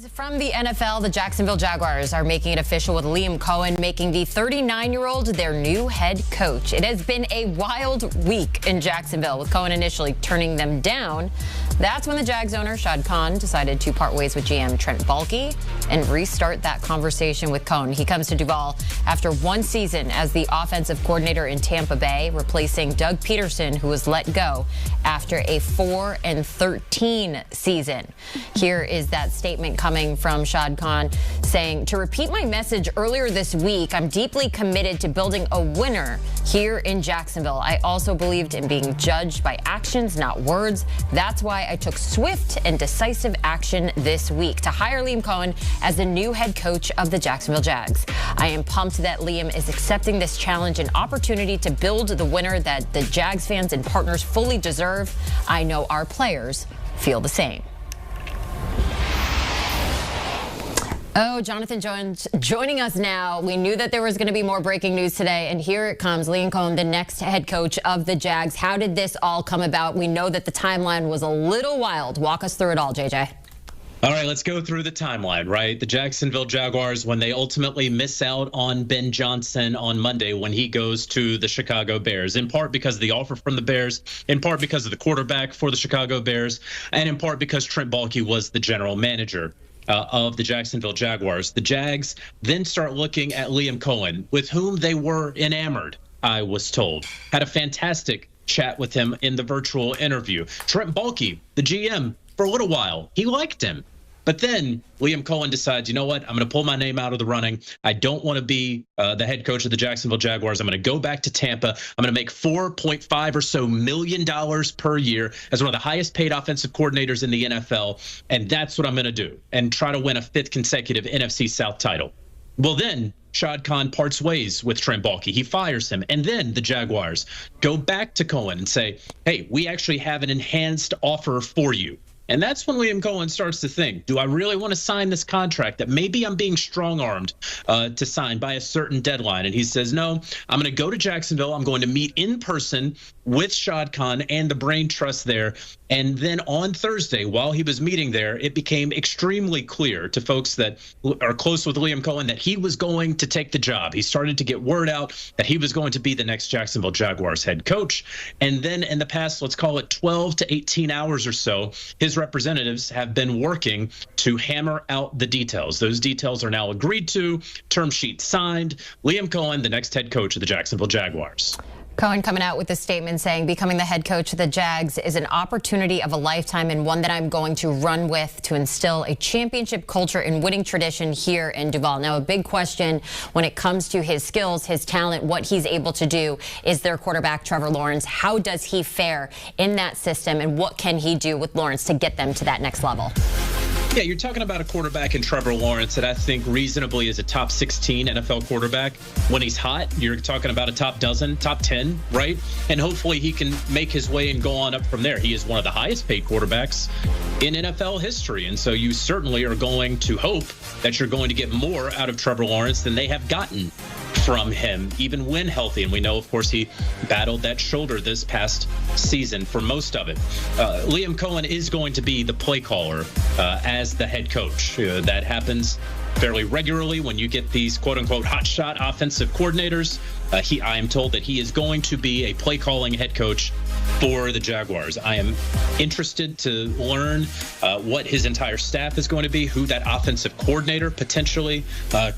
From the NFL, the Jacksonville Jaguars are making it official with Liam Coen making the 39-year-old their new head coach. It has been a wild week in Jacksonville, with Coen initially turning them down. That's when the Jags owner, Shad Khan, decided to part ways with GM Trent Baalke and restart that conversation with Coen. He comes to Duval after one season as the offensive coordinator in Tampa Bay, replacing Doug Peterson, who was let go after a 4-13 season. Here is that statement coming from Shad Khan saying, "To repeat my message earlier this week, I'm deeply committed to building a winner here in Jacksonville. I also believed in being judged by actions, not words. That's why I took swift and decisive action this week to hire Liam Coen as the new head coach of the Jacksonville Jags. I am pumped that Liam is accepting this challenge and opportunity to build the winner that the Jags fans and partners fully deserve. I know our players feel the same." Oh, Jonathan Jones joining us now. We knew that there was going to be more breaking news today, and here it comes. Liam Coen, the next head coach of the Jags. How did this all come about? We know that the timeline was a little wild. Walk us through it all, JJ. All right, let's go through the timeline, right? The Jacksonville Jaguars, when they ultimately miss out on Ben Johnson on Monday when he goes to the Chicago Bears, in part because of the offer from the Bears, in part because of the quarterback for the Chicago Bears, and in part because Trent Baalke was the general manager of the Jacksonville Jaguars. The Jags then start looking at Liam Coen, with whom they were enamored, I was told. Had a fantastic chat with him in the virtual interview. Trent Baalke, the GM, for a little while, he liked him. But then Liam Coen decides, you know what, I'm going to pull my name out of the running. I don't want to be the head coach of the Jacksonville Jaguars. I'm going to go back to Tampa. I'm going to make $4.5 or so million per year as one of the highest paid offensive coordinators in the NFL. And that's what I'm going to do, and try to win a 5th consecutive NFC South title. Well, then Shad Khan parts ways with Trent Baalke. He fires him. And then the Jaguars go back to Coen and say, hey, we actually have an enhanced offer for you. And that's when Liam Coen starts to think, do I really want to sign this contract that maybe I'm being strong-armed to sign by a certain deadline? And he says, no, I'm going to go to Jacksonville. I'm going to meet in person with Shad Khan and the brain trust there. And then on Thursday, while he was meeting there, it became extremely clear to folks that are close with Liam Coen that he was going to take the job. He started to get word out that he was going to be the next Jacksonville Jaguars head coach. And then in the past, let's call it 12 to 18 hours or so, his representatives have been working to hammer out the details. Those details are now agreed to, term sheet signed. Liam Coen, the next head coach of the Jacksonville Jaguars. Coen coming out with a statement saying becoming the head coach of the Jags is an opportunity of a lifetime and one that I'm going to run with to instill a championship culture and winning tradition here in Duval. Now, a big question when it comes to his skills, his talent, what he's able to do is their quarterback, Trevor Lawrence. How does he fare in that system, and what can he do with Lawrence to get them to that next level? Yeah, you're talking about a quarterback in Trevor Lawrence that I think reasonably is a top 16 NFL quarterback. When he's hot, you're talking about a top dozen, top 10, right? And hopefully he can make his way and go on up from there. He is one of the highest paid quarterbacks in NFL history. And so you certainly are going to hope that you're going to get more out of Trevor Lawrence than they have gotten from him, even when healthy. And we know, of course, he battled that shoulder this past season for most of it. Liam Coen is going to be the play caller as the head coach. That happens fairly regularly when you get these quote-unquote hotshot offensive coordinators. I am told that he is going to be a play-calling head coach for the Jaguars. I am interested to learn what his entire staff is going to be, who that offensive coordinator potentially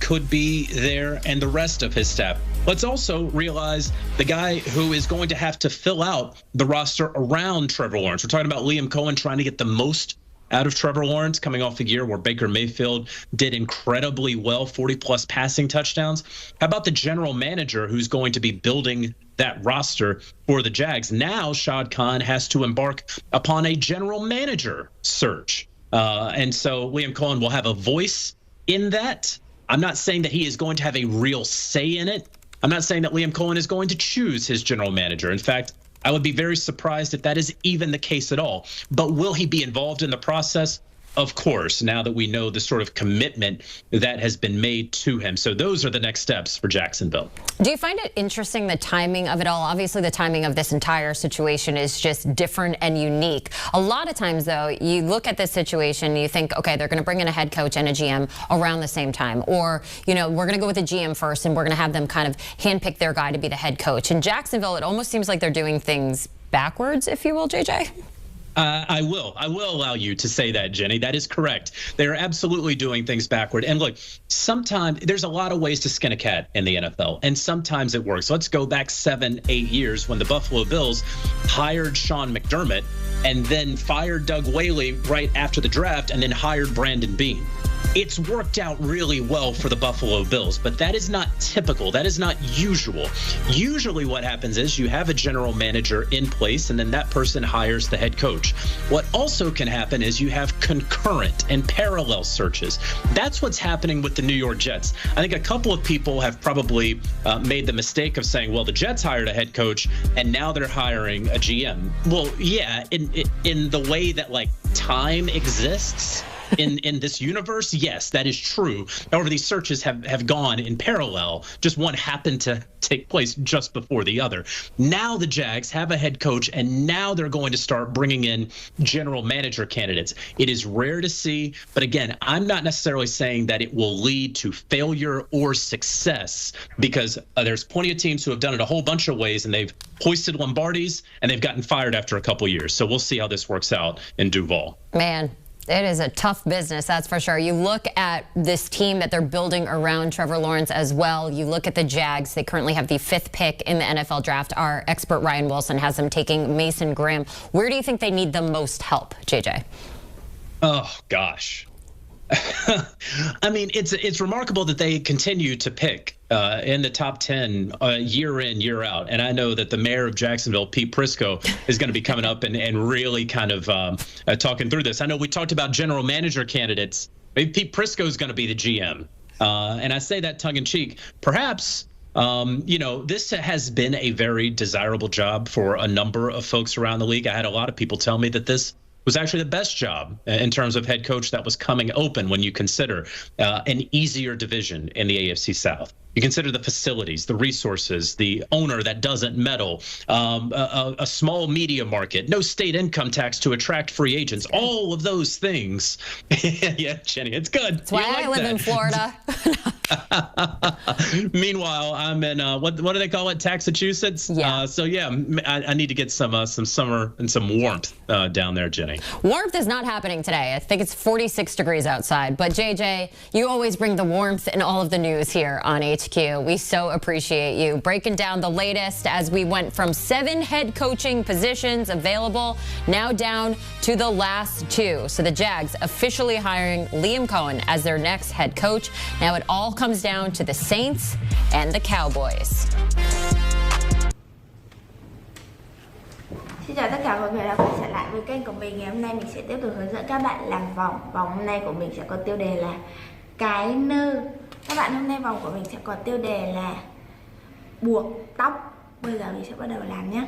could be there, and the rest of his staff. Let's also realize the guy who is going to have to fill out the roster around Trevor Lawrence. We're talking about Liam Coen trying to get the most out of Trevor Lawrence, coming off a year where Baker Mayfield did incredibly well, 40-plus passing touchdowns. How about the general manager who's going to be building that roster for the Jags? Now Shad Khan has to embark upon a general manager search. And so Liam Coen will have a voice in that. I'm not saying that he is going to have a real say in it. I'm not saying that Liam Coen is going to choose his general manager. In fact, I would be very surprised if that is even the case at all. But will he be involved in the process? Of course, now that we know the sort of commitment that has been made to him. So those are the next steps for Jacksonville. Do you find it interesting, the timing of it all? Obviously, the timing of this entire situation is just different and unique. A lot of times, though, you look at this situation and you think, okay, they're going to bring in a head coach and a GM around the same time. Or, you know, we're going to go with a GM first and we're going to have them kind of handpick their guy to be the head coach. In Jacksonville, it almost seems like they're doing things backwards, if you will, JJ. I will allow you to say that, Jenny. That is correct. They're absolutely doing things backward. And look, sometimes there's a lot of ways to skin a cat in the NFL, and sometimes it works. Let's go back 7-8 years when the Buffalo Bills hired Sean McDermott and then fired Doug Whaley right after the draft and then hired Brandon Beane. It's worked out really well for the Buffalo Bills, but that is not typical. That is not usual. Usually what happens is you have a general manager in place and then that person hires the head coach. What also can happen is you have concurrent and parallel searches. That's what's happening with the New York Jets. I think a couple of people have probably made the mistake of saying, well, the Jets hired a head coach and now they're hiring a GM. Well, yeah, in the way that like time exists in this universe, yes, that is true. However, these searches have gone in parallel. Just one happened to take place just before the other. Now the Jags have a head coach, and now they're going to start bringing in general manager candidates. It is rare to see, but again, I'm not necessarily saying that it will lead to failure or success, because there's plenty of teams who have done it a whole bunch of ways, and they've hoisted Lombardis, and they've gotten fired after a couple years. So we'll see how this works out in Duval. Man, it is a tough business, that's for sure. You look at this team that they're building around Trevor Lawrence as well. You look at the Jags. They currently have the 5th pick in the NFL draft. Our expert Ryan Wilson has them taking Mason Graham. Where do you think they need the most help, JJ? Oh, gosh. I mean, it's remarkable that they continue to pick in the top 10 year in, year out. And I know that the mayor of Jacksonville, Pete Prisco, is going to be coming up and really kind of talking through this. I know we talked about general manager candidates. Maybe Pete Prisco is going to be the GM. And I say that tongue in cheek. Perhaps, you know, this has been a very desirable job for a number of folks around the league. I had a lot of people tell me that this was actually the best job in terms of head coach that was coming open when you consider an easier division in the AFC South. You consider the facilities, the resources, the owner that doesn't meddle, a small media market, no state income tax to attract free agents, all of those things. Yeah, Jenny, it's good. That's why I live in Florida. Meanwhile, I'm in what do they call it, Taxachusetts? Yeah. So yeah, I need to get some summer and some warmth down there, Jenny. Warmth is not happening today. I think it's 46 degrees outside. But JJ, you always bring the warmth and all of the news here on HQ. We so appreciate you breaking down the latest as we went from 7 head coaching positions available, now down to the last 2. So the Jags officially hiring Liam Coen as their next head coach. Now it all comes down to the Saints and the Cowboys. Xin chào tất cả mọi người đã quay trở lại với kênh của mình. Ngày hôm nay mình sẽ tiếp tục hướng dẫn các bạn làm vòng. Vòng hôm nay của mình sẽ có tiêu đề là cái nơ. Các bạn, hôm nay vòng của mình sẽ có tiêu đề là buộc tóc. Bây giờ mình sẽ bắt đầu làm nhé.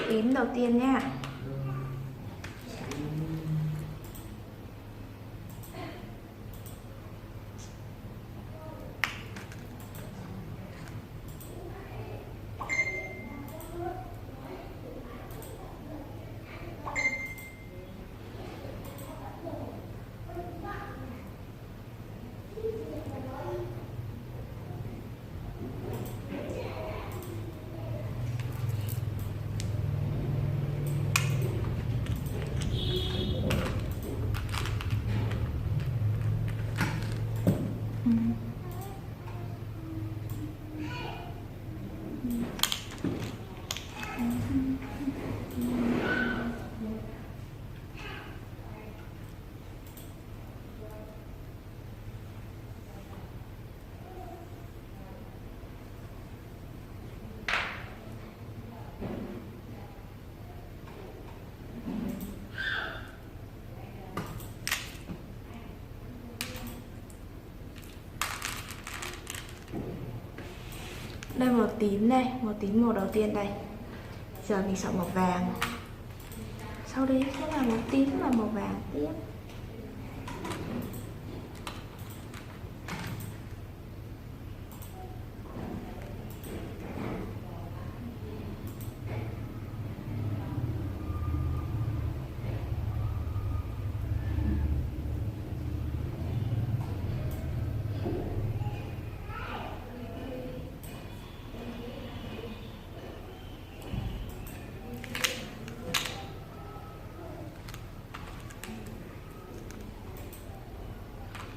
Tím đầu tiên nha. Đây màu tím đây, màu tím màu đầu tiên đây. Giờ mình chọn màu vàng. Sau đấy sẽ là màu tím và màu vàng tiếp.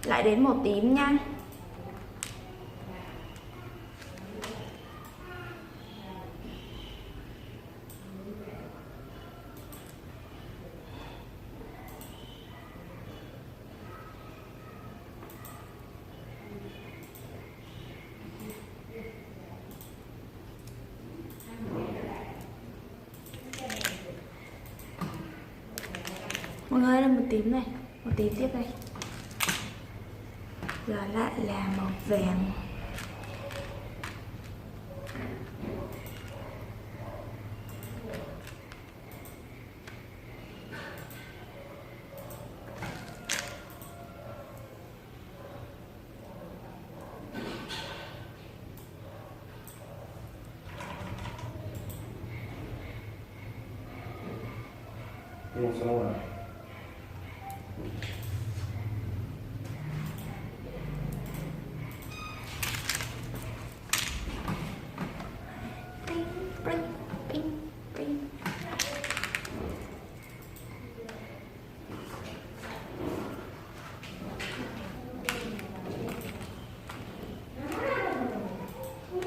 Lại đến màu tím nha. Mọi người ơi, là màu tím này, màu tím tiếp đây. Giờ lại là màu vàng.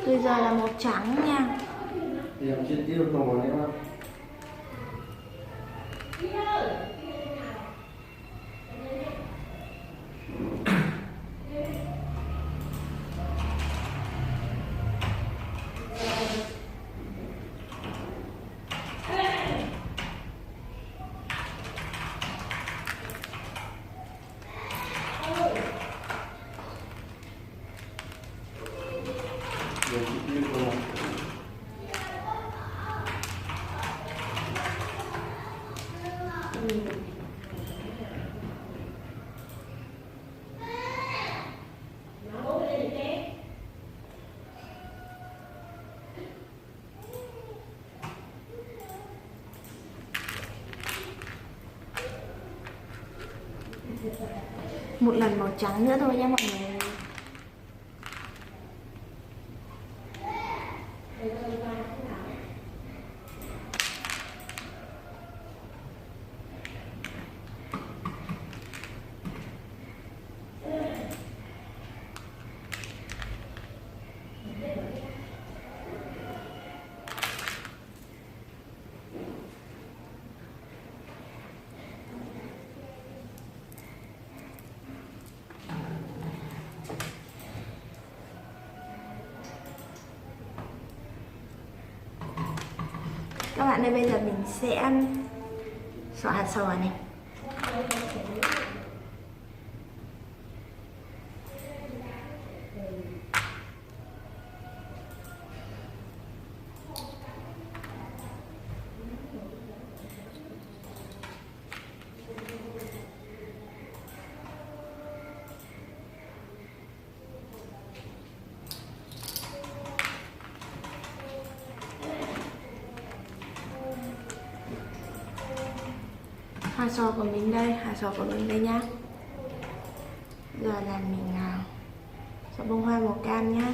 Bây giờ là màu trắng nha. Thì em chưa tiêu màu này không? Một lần màu trắng nữa thôi nha mọi người. Các bạn ơi, bây giờ mình sẽ xỏ hạt sỏi này. Hạt sỏi của mình đây, hạt sỏi của mình đây nhá. Giờ là mình sẽ bông hoa màu cam nhá.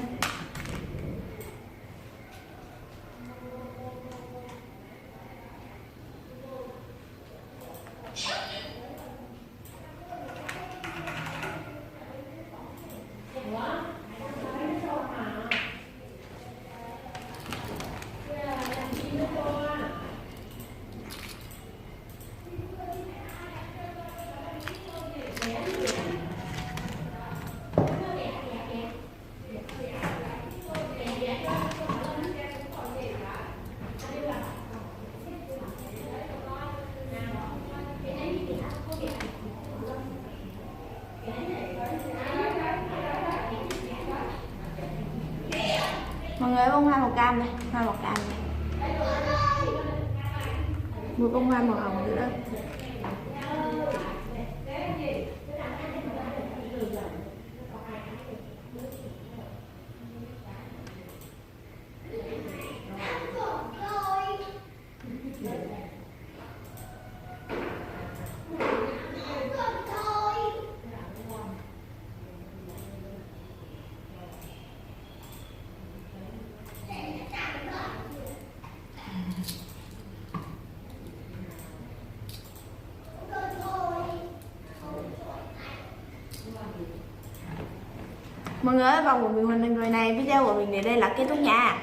ơi, bông hoa màu cam này, hoa màu cam này. Một bông hoa màu hồng nữa. Mọi người ơi, vòng của mình hoàn thành rồi này. Video của mình đến đây là kết thúc nha.